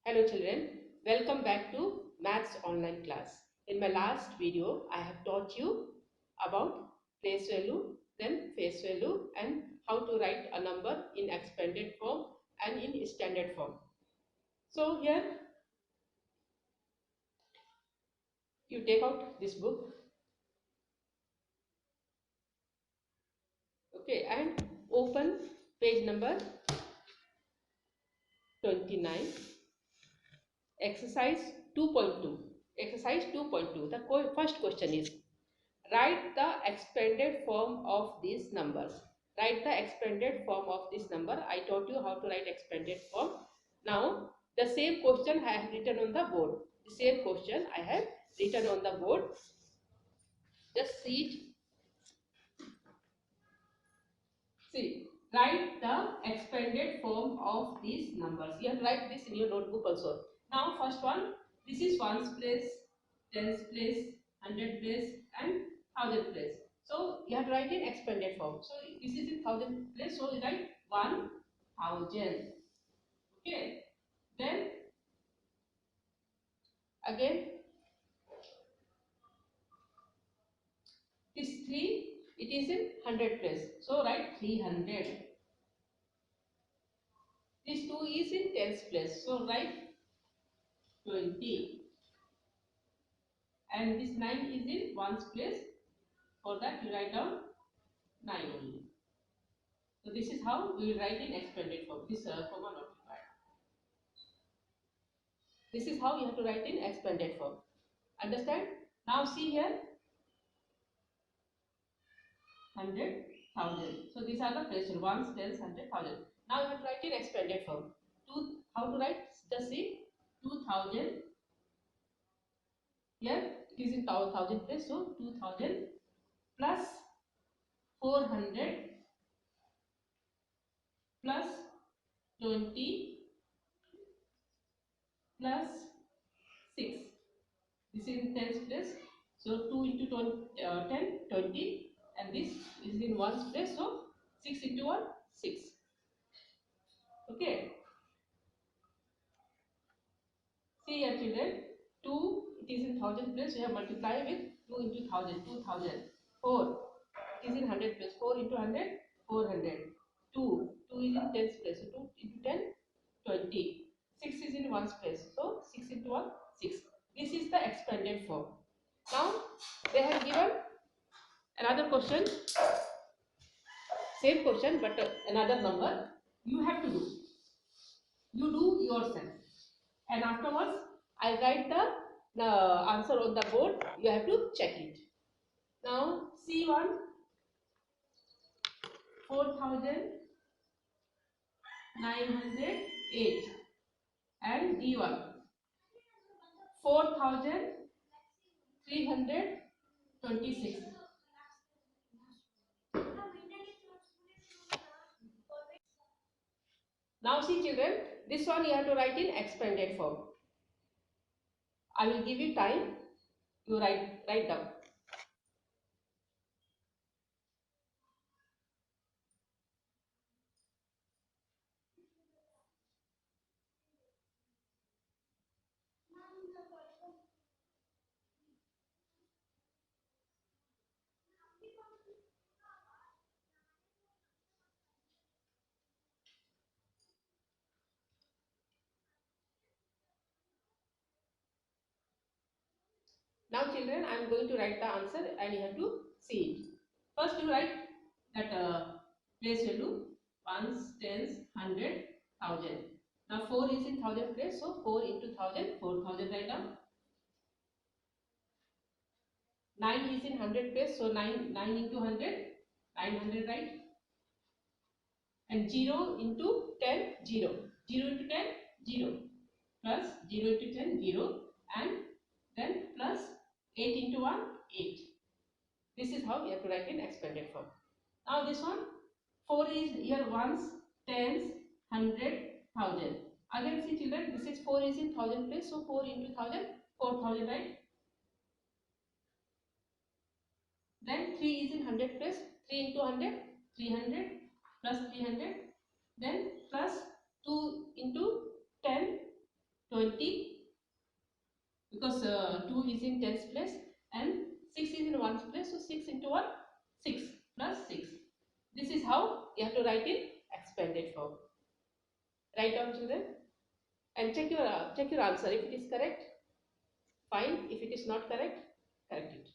Hello children, welcome back to Maths online class. In my last video, I have taught you about place value, then face value and how to write a number in expanded form and in standard form. So here you take out this book, okay, and open page number 29, exercise 2.2. Exercise 2.2, the first question is, write the expanded form of these numbers. Write the expanded form of this number. I taught you how to write expanded form. Now, the same question I have written on the board. The same question I have written on the board. Just see it. See, write the expanded form of these numbers. You have to write this in your notebook also. Now, first one, this is ones place, tens place, hundred place, and thousand place. So you have to write in expanded form. So this is in thousand place. So you write 1000. Okay. Then again, this three, it is in hundred place. So write 300. This two is in tens place. So write 20. And this 9 is in ones place. For that you write down 9 only. So this is how we will write in expanded form. This comma not required. This is how you have to write in expanded form. Understand? Now see here, 100, 1000. So these are the places, ones, tens, 100, 1000. Now you have to write in expanded form. How to write? Just see 2000. Here it is in 1000 place. So 2000 plus 400 plus 20 plus 6. This is in tens place. So 2 into 10, 20, and this is in ones place. So 6 into 1, 6. Okay. See here children, 2, it is in thousand place. We have multiplied with 2 into 1000, 2000. 4, it is in 100 place. 4 into 100, 400. 2, 2 is in tens place. So 2 into 10, 20. 6 is in ones place. So 6 into 1, 6. This is the expanded form. Now they have given another question, same question but another number. You have to do. You do yourself, and afterwards I write the answer on the board. You have to check it. Now C1 4908 and D1 4326. Now see children, this one you have to write in expanded form. I will give you time. You write down. Now children, I am going to write the answer and you have to see it. First you write that place value, ones, tens, 100, 1000. Now 4 is in 1000 place, so 4 into 1000, 4000 write down. 9 is in 100 place, so 9 into 100, 900 write. And 0 into 10, 0. 0 into 10, 0. Plus 0 into 10, 0. And then plus 8 into 1, 8. This is how you have to write in expanded form. Now this one, 4 is here ones, tens, 100, 1000. Again see children, this is 4 is in 1000 place, so 4 into 1000, 4000 right. Then 3 is in 100 place, 3 into 100, 300 plus 300. Then plus 2 into 10, 20, because 2 is in tens place and 6 is in ones place, so 6 into 1, 6 plus 6. This is how you have to write in expanded form. Write down, children, and check your answer. If it is correct, fine. If it is not correct, correct it.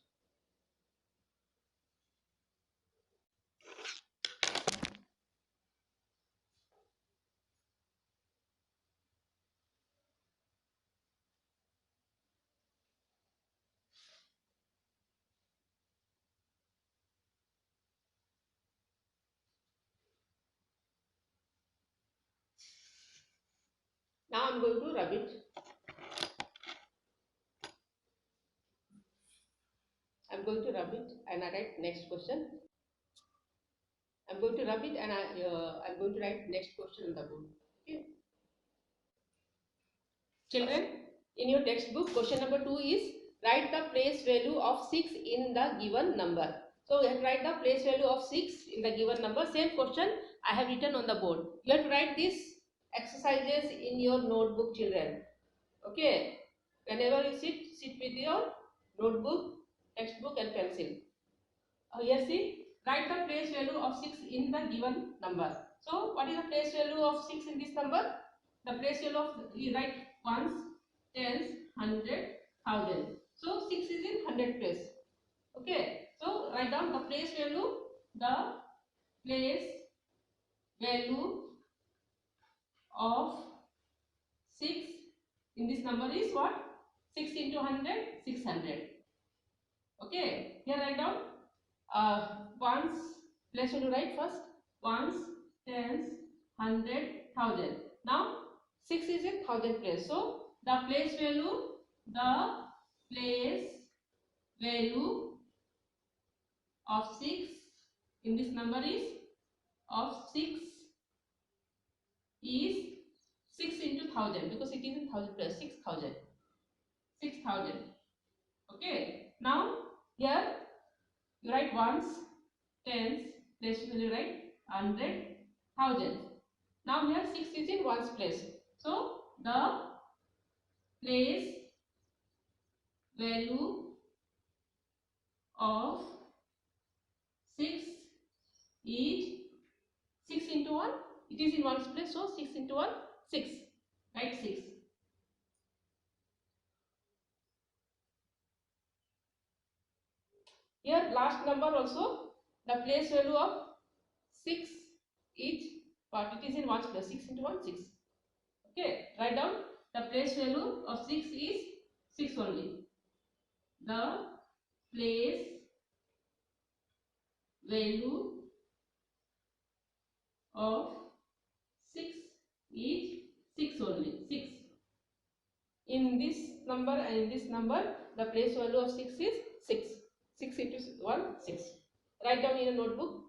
Now I'm going to rub it. I'm going to rub it and I write next question. I'm going to rub it and I'm going to write next question on the board. Okay. Children, in your textbook, question number 2 is write the place value of 6 in the given number. So you have to write the place value of 6 in the given number. Same question I have written on the board. You have to write these exercises in your notebook, children. Okay. Whenever you sit with your notebook, textbook and pencil. Here see, write the place value of 6 in the given number. So what is the place value of 6 in this number? The place value of, you write ones, tens, 100, 1000. So 6 is in 100 place. Okay. So write down the place value. The place value of 6 in this number is what? 6 into 100, 600. Okay. Here write down ones. Place value write first. Ones, tens, 100, 1000. Now 6 is in 1000 place. So the place value of 6 in this number is 6 into 1000, because it is in 1000 place. 6000. Okay. Now here you write ones, tens, place value write 100, 1000. Now here 6 is in ones place. So the place value of 6 is 6 into 1. It is in ones place. So 6 into 1, 6. Write 6. Here last number also, the place value of 6 is what? It is in ones place. 6 into 1, 6. Okay. Write down the place value of 6 is 6 only. The place value of 6 is 6 only. 6. In this number and in this number, the place value of 6 is 6. 6 into 1, 6. Write down in a notebook.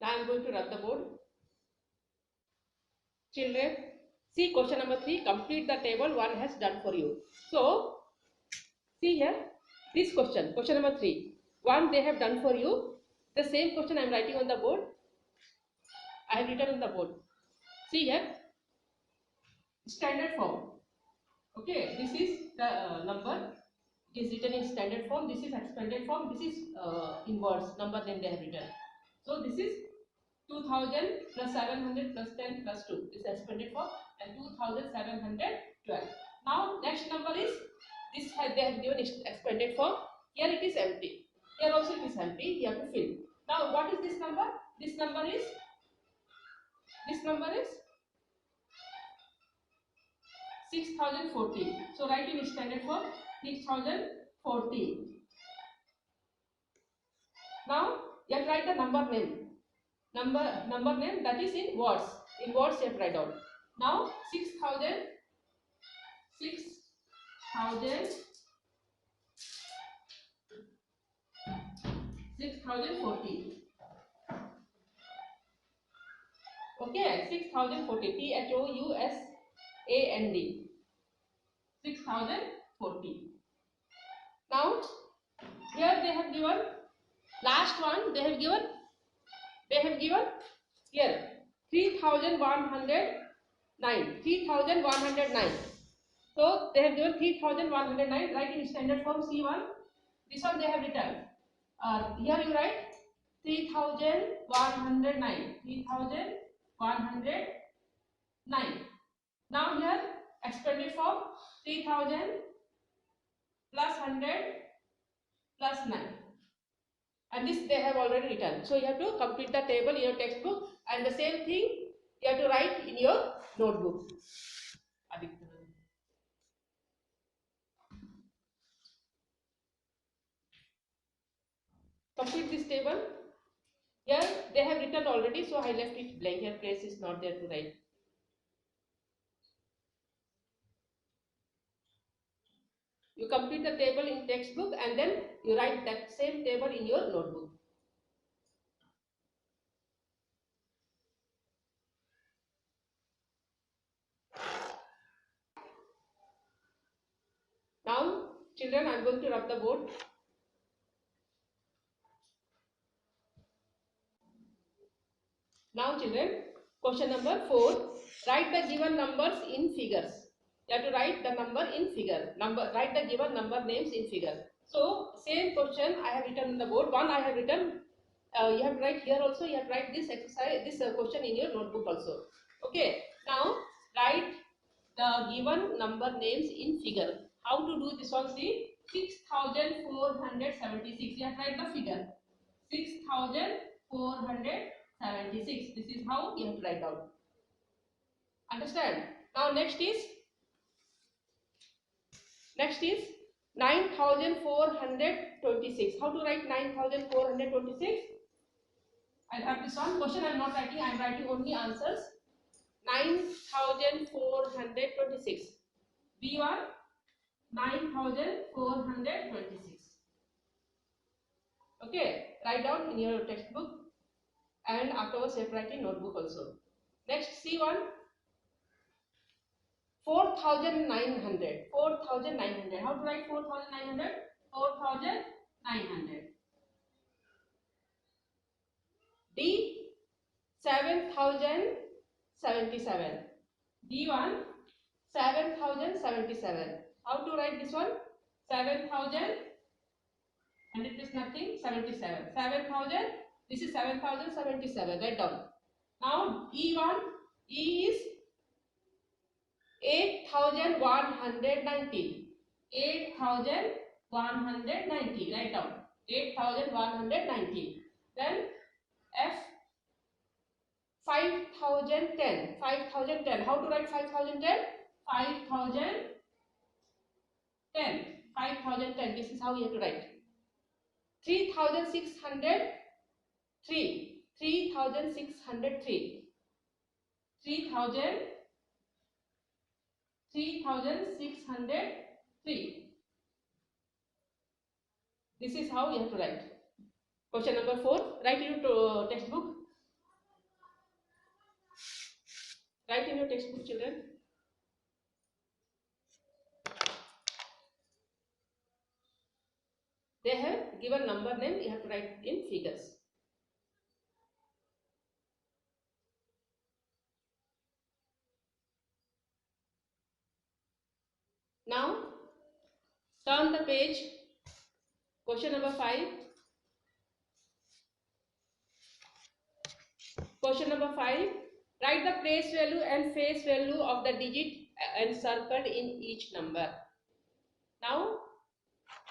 Now I am going to rub the board. Children, see question number 3. Complete the table one has done for you. So, see here, this question number 3. One they have done for you. The same question I am writing on the board. I have written on the board. See here, standard form. Okay, this is the number. It is written in standard form. This is expanded form. This is in words, number name they have written. So this is 2000 plus 700 plus 10 plus 2. This is expanded form, and 2712. Now next number is this. They have given expanded form. Here it is empty. Here also it is empty. You have to fill. Now what is this number? This number is 6040. So write in standard form 6040. Now you have to write the number name. Number name, that is in words. In words you have to write down. Now 6,040. Okay, 6,040. THOUSAND. 6,040. Now here they have given last one. They have given here 3,109. 3,109. So they have given 3,109. Write in standard form C1. This one they have written. Here you write 3,109. 3,109. Now here expanded form 3,000 plus 100 plus 9. And this they have already written. So you have to complete the table in your textbook, and the same thing you have to write in your notebook. Complete this table. Here they have written already, so I left it blank. Here place is not there to write. You complete the table in textbook and then you write that same table in your notebook. Now children, I am going to rub the board. Now children, question number 4. Write the given numbers in figures. You have to write the number in figure. Write the given number names in figure. So same question I have written on the board. One I have written. You have to write here also. You have to write this exercise, this question in your notebook also. Okay. Now write the given number names in figure. How to do this one? See, 6,476. You have to write the figure. 6,476. This is how you have to write down. Understand? Now next is 9,426. How to write 9,426? I have this one question. I am not writing. I am writing only answers. 9,426. B1 9,426. Okay, write down in your textbook, and afterwards you have to write in notebook also. Next C1 4,900. 4,900. How to write 4,900? 4,900. D 7,077. D1 7,077. How to write this one? 7,000. And it is nothing. 77. 7,000. This is 7,077. Write down. Now E1. E is 8,190. 8,190. Write down. 8,190. Then F 5,010. 5,010. How to write 5,010? 5,010. 5,010. This is how you have to write. 3,603. 3,603. 3,603. This is how you have to write. Question number 4. Write in your textbook. Write in your textbook, children. They have given number name. You have to write in figures. Now turn the page. Question number 5. Question number 5. Write the place value and face value of the digit encircled in each number. Now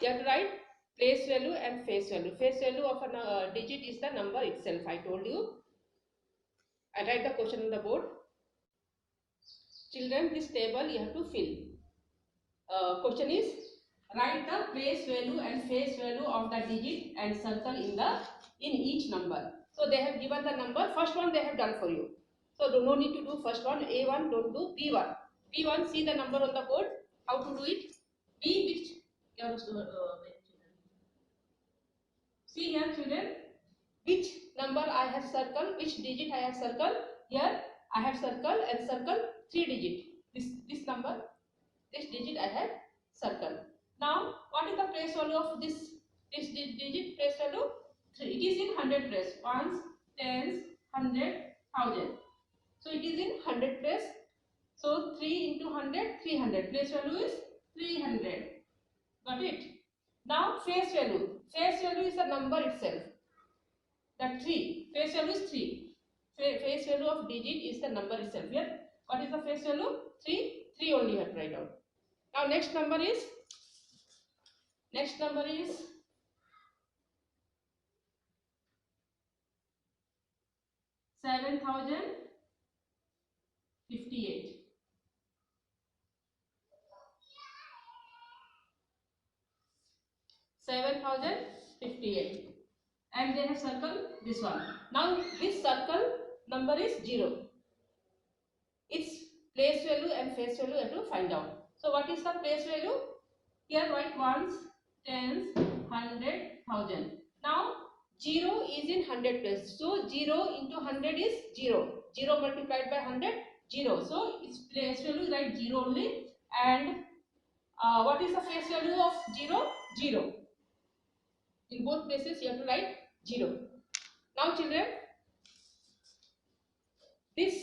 you have to write place value and face value. Face value of a digit is the number itself. I told you. I write the question on the board. Children, this table you have to fill. Question is, write the place value and face value of the digit and circle in the in each number. So they have given the number. First one they have done for you. So no need to do first one. A1 don't do. B1. B1, see the number on the board. How to do it? B which see here children, which number I have circled, which digit I have circled. Here I have circled and circled 3 digit. This number, this digit I have circled. Now what is the place value of this digit? Place value 3. It is in 100 place. Ones, tens, 100, 1000. So it is in 100 place. So 3 into 100, 300. Place value is 300. Got it? Now face value. Face value is the number itself. That 3. Face value is 3. Face value of digit is the number itself. Here, what is the face value? 3. 3 only you have to write down. Now next number is 7058. 7058, and they have circled this one. Now this circle number is 0. Its place value and face value you have to find out. So what is the place value? Here write ones, tens, 100, 1000. Now 0 is in 100 place. So 0 into 100 is 0. 0 multiplied by 100, 0. So its place value write 0 only. And what is the face value of 0? 0. In both places you have to write 0. Now children, this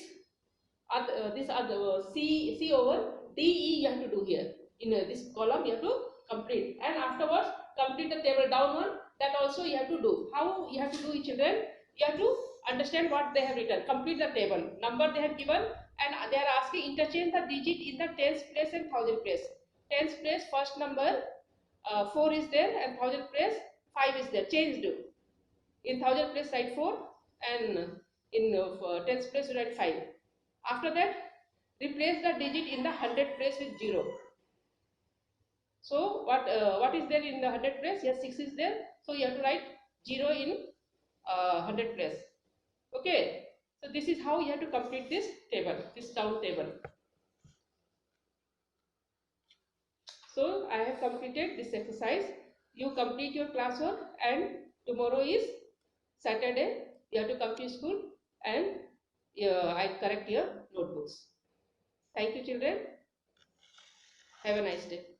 C over D, E you have to do here. In this column you have to complete, and afterwards complete the table down one. That also you have to do. How you have to do it, children? You have to understand what they have written. Complete the table. Number they have given, and they are asking interchange the digit in the tens place and thousand place. Tens place first number 4 is there, and thousand place 5 is there. Changed. In thousand place write 4, and in tens place write 5. After that, replace the digit in the 100 place with 0. So what is there in the 100 place? Yes, 6 is there. So you have to write 0 in 100 place. Okay. So this is how you have to complete this table, this down table. So I have completed this exercise. You complete your classwork, and tomorrow is Saturday. You have to come to school, and I correct your notebooks. Thank you, children. Have a nice day.